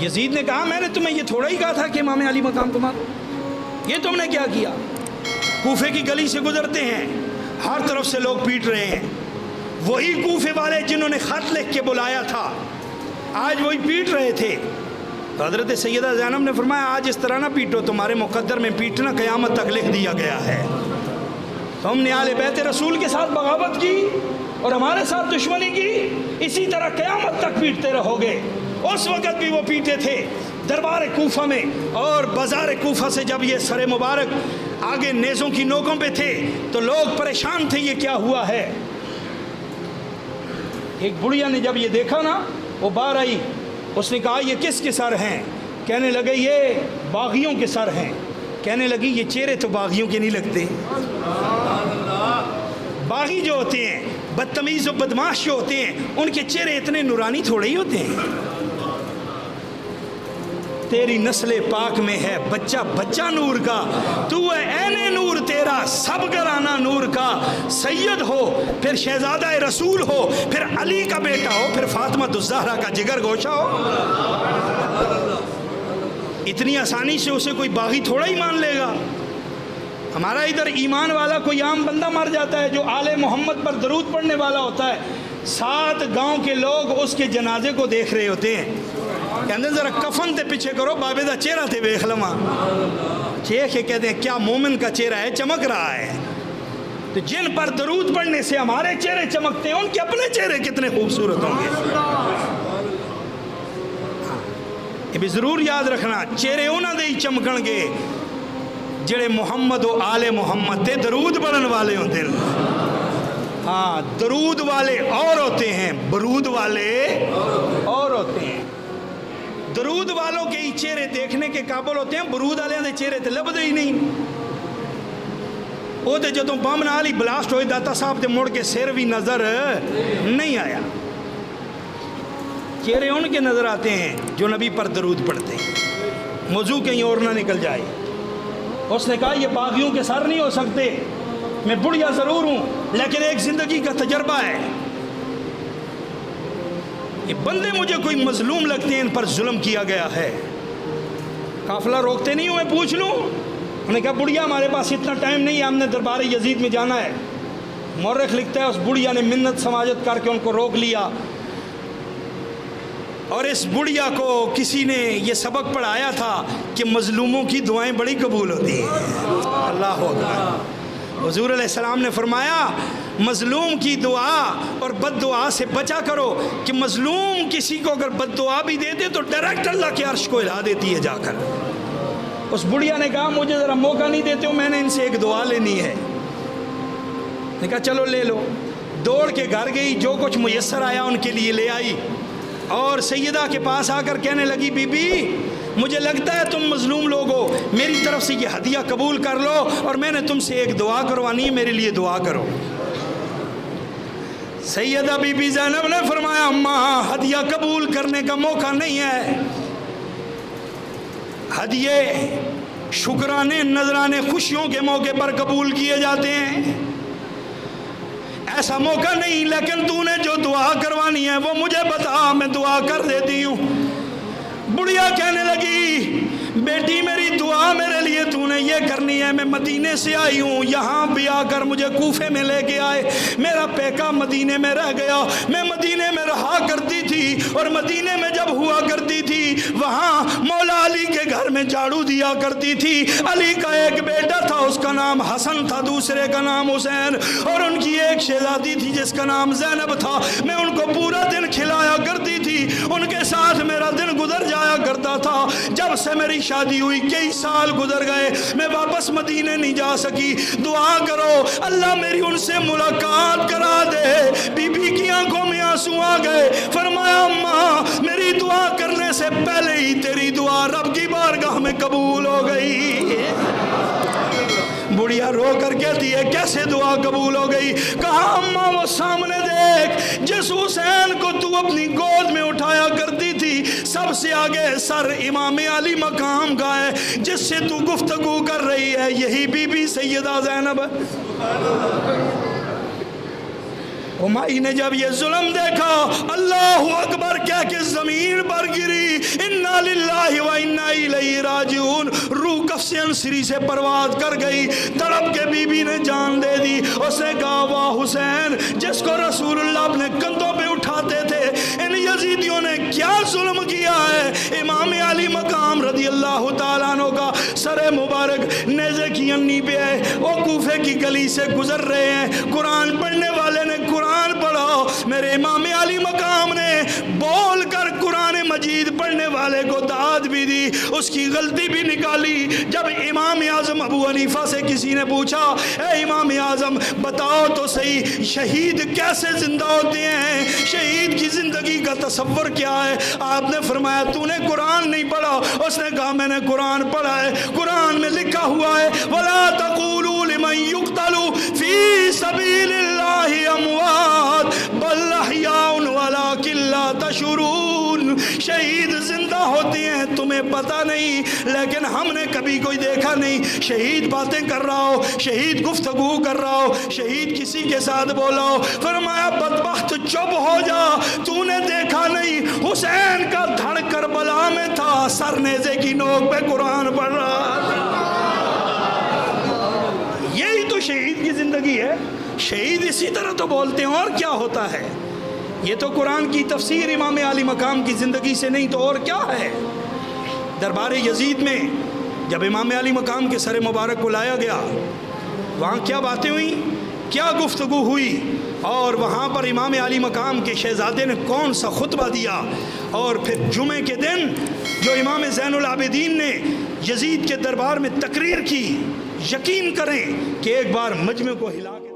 یزید نے کہا میں نے تمہیں یہ تھوڑا ہی کہا تھا کہ امام علی مقام کو مارو، یہ تم نے کیا کیا؟ کوفے کی گلی سے گزرتے ہیں، ہر طرف سے لوگ پیٹ رہے ہیں، وہی کوفے والے جنہوں نے خط لکھ کے بلایا تھا آج وہی پیٹ رہے تھے۔ تو حضرت سیدہ زینب نے فرمایا آج اس طرح نہ پیٹو، تمہارے مقدر میں پیٹنا قیامت تک لکھ دیا گیا ہے۔ تم نے آل بیت رسول کے ساتھ بغاوت کی اور ہمارے ساتھ دشمنی کی، اسی طرح قیامت تک پیٹتے رہو گے۔ اس وقت بھی وہ پیٹے تھے دربار کوفہ میں، اور بازار کوفہ سے جب یہ سر مبارک آگے نیزوں کی نوکوں پہ تھے تو لوگ پریشان تھے یہ کیا ہوا ہے۔ ایک بڑھیا نے جب یہ دیکھا نا، وہ باہر آئی، اس نے کہا یہ کس کے سر ہیں؟ کہنے لگے یہ باغیوں کے سر ہیں۔ کہنے لگی یہ چہرے تو باغیوں کے نہیں لگتے، باغی جو ہوتے ہیں بدتمیز و بدماش جو ہوتے ہیں ان کے چہرے اتنے نورانی تھوڑے ہی ہوتے ہیں۔ تیری نسل پاک میں ہے بچہ بچہ نور کا، تو ہے عین نور تیرا سب گھرانہ نور کا، سید ہو پھر شہزادہ رسول ہو پھر علی کا بیٹا ہو پھر فاطمہ الزہرا کا جگر گوشہ ہو۔ اتنی آسانی سے اسے کوئی باغی تھوڑا ہی مان لے گا۔ ہمارا ادھر ایمان والا کوئی عام بندہ مر جاتا ہے جو آل محمد پر درود پڑھنے والا ہوتا ہے، 7 گاؤں کے لوگ اس کے جنازے کو دیکھ رہے ہوتے ہیں، کہتے ہیں ذرا کفن تے پیچھے کرو بابے دا چہرہ تے ویکھ لواں۔ چیخ کے کہتے ہیں کیا مومن کا چہرہ ہے، چمک رہا ہے۔ تو جن پر درود پڑھنے سے ہمارے چہرے چمکتے ہیں ان کے اپنے چہرے کتنے خوبصورت ہوں گے۔ یہ بھی ضرور یاد رکھنا، چہرے انہاں دے ہی چمکن گے جڑے محمد و آل محمد تے درود پڑھن والے ہوتے ہیں۔ ہاں درود والے اور ہوتے ہیں، برود والے اور ہوتے ہیں۔ درود والوں کے ہی چہرے دیکھنے کے قابل ہوتے ہیں، برود والے دے چہرے تے لبدے ہی نہیں۔ وہ تے جدوں بم نال ہی بلاسٹ ہوئے داتا صاحب تے مڑ کے سر بھی نظر نہیں آیا۔ چہرے ان کے نظر آتے ہیں جو نبی پر درود پڑھتے ہیں، موضوع کہیں اور نہ نکل جائے۔ اس نے کہا یہ باغیوں کے سر نہیں ہو سکتے، میں بڑھیا ضرور ہوں لیکن ایک زندگی کا تجربہ ہے، یہ بندے مجھے کوئی مظلوم لگتے ہیں، ان پر ظلم کیا گیا ہے۔ قافلہ روکتے نہیں ہوئے پوچھ لوں؟ انہوں نے کہا بڑھیا ہمارے پاس اتنا ٹائم نہیں ہے، ہم نے دربار یزید میں جانا ہے۔ مورخ لکھتا ہے اس بڑھیا نے منت سماجت کر کے ان کو روک لیا، اور اس بڑھیا کو کسی نے یہ سبق پڑھایا تھا کہ مظلوموں کی دعائیں بڑی قبول ہوتی ہیں۔ اللہ اکبر۔ حضور علیہ السلام نے فرمایا مظلوم کی دعا اور بد دعا سے بچا کرو، کہ مظلوم کسی کو اگر بد دعا بھی دے دے تو ڈائریکٹ اللہ کے عرش کو ہلا دیتی ہے جا کر۔ اس بڑھیا نے کہا مجھے ذرا موقع نہیں دیتے ہو، میں نے ان سے ایک دعا لینی ہے۔ نے کہا چلو لے لو۔ دوڑ کے گھر گئی، جو کچھ میسر آیا ان کے لیے لے آئی، اور سیدہ کے پاس آ کر کہنے لگی بی بی مجھے لگتا ہے تم مظلوم لوگ ہو، میری طرف سے یہ ہدیہ قبول کر لو، اور میں نے تم سے ایک دعا کروانی ہے، میرے لیے دعا کرو۔ سیدہ بی بی زینب نے فرمایا اماں ہدیہ قبول کرنے کا موقع نہیں ہے، ہدیے شکرانے نذرانے خوشیوں کے موقع پر قبول کیے جاتے ہیں، ایسا موقع نہیں، لیکن تو نے جو دعا کروانی ہے وہ مجھے بتا، میں دعا کر دیتی ہوں۔ بڑھیا کہنے لگی بیٹی میری دعا میرے لیے تو نے یہ کرنی ہے، میں مدینے سے آئی ہوں، یہاں بھی آ کر مجھے کوفے میں لے کے آئے، میرا پیکا مدینے میں رہ گیا، میں مدینے میں رہا کرتی تھی، اور مدینے میں جب ہوا کرتی تھی وہاں مولا علی کے گھر میں جھاڑو دیا کرتی تھی۔ علی کا ایک بیٹا تھا، اس کا نام حسن تھا، دوسرے کا نام حسین، اور ان کی ایک شہزادی تھی جس کا نام زینب تھا۔ میں ان کو پورا دن کھلایا کرتی تھی، ان کے ساتھ میرا دن گزر جایا کرتا تھا۔ جب سے میری شادی ہوئی کئی سال گزر گئے، میں واپس مدینے نہیں جا سکی، دعا کرو اللہ میری ان سے ملاقات کرا دے۔ بی بی کی آنکھوں میں آنسو آ گئے، فرمایا اماں میری دعا کرنے سے پہلے ہی تیری دعا رب کی بارگاہ میں قبول ہو گئی۔ بڑھیا رو کر کہتی ہے کیسے دعا قبول ہو گئی؟ کہا اماں وہ سامنے دیکھ جس حسین کو تو اپنی گود میں اٹھایا کرتی تھی، سب سے آگے سر امام علی مقام کا ہے، جس سے تو گفتگو کر رہی ہے یہی بی بی سیدہ زینب ہے۔ ہمائی نے جب یہ ظلم دیکھا اللہ اکبر کہہ کے زمین پر گری، انا للہ و انا الیہ راجعون۔ روح کف سے انسری سے پرواز کر گئی، تڑپ کے بی بی نے جان دے دی۔ اس نے کہا واہ حسین، جس کو رسول اللہ اپنے کندھوں پہ اٹھاتے تھے، ان یزیدیوں نے کیا ظلم کیا ہے۔ امام علی مقام رضی اللہ تعالیٰ عنہ کا سر مبارک نیزے کی انی پہ ہے، وہ کوفے کی گلی سے گزر رہے ہیں، قرآن پڑھنے والے نے قرآن پڑھا، میرے امام علی مقام نے بول کر قرآن مجید پڑھنے والے کو داد بھی دی، اس کی غلطی بھی نکالی۔ جب امام اعظم ابو حنیفہ سے کسی نے پوچھا، اے امام اعظم بتاؤ تو صحیح شہید کیسے زندہ ہوتے ہیں، شہید کی زندگی کا تصور کیا ہے؟ آپ نے فرمایا تو نے قرآن نہیں پڑھا؟ اس نے کہا میں نے قرآن پڑھا ہے، قرآن میں لکھا ہوا ہے وَلَا تَقُولُوا لِمَنْ يُقْتَلُ فِي سَبِيلِ اللَّهِ أَمْوَاتٌ بَلْ أَحْيَاءٌ وَلَكِنْ لَا تَشْعُرُونَ۔ شہید زندہ ہوتے ہیں تمہیں پتہ نہیں، لیکن ہم نے کبھی کوئی دیکھا نہیں شہید باتیں کر رہا ہو، شہید گفتگو کر رہا ہو، شہید کسی کے ساتھ بولا ہو۔ فرمایا بدبخت چپ ہو جا، تو نے دیکھا نہیں حسین کا دھڑ کربلا میں تھا، سر نیزے کی نوک پہ قرآن پڑھ رہا تھا۔ یہی تو شہید کی زندگی ہے، شہید اسی طرح تو بولتے ہیں، اور کیا ہوتا ہے؟ یہ تو قرآن کی تفسیر امام علی مقام کی زندگی سے نہیں تو اور کیا ہے؟ دربار یزید میں جب امام علی مقام کے سر مبارک کو لایا گیا، وہاں کیا باتیں ہوئیں، کیا گفتگو ہوئی، اور وہاں پر امام علی مقام کے شہزادے نے کون سا خطبہ دیا، اور پھر جمعے کے دن جو امام زین العابدین نے یزید کے دربار میں تقریر کی، یقین کریں کہ ایک بار مجمع کو ہلا کے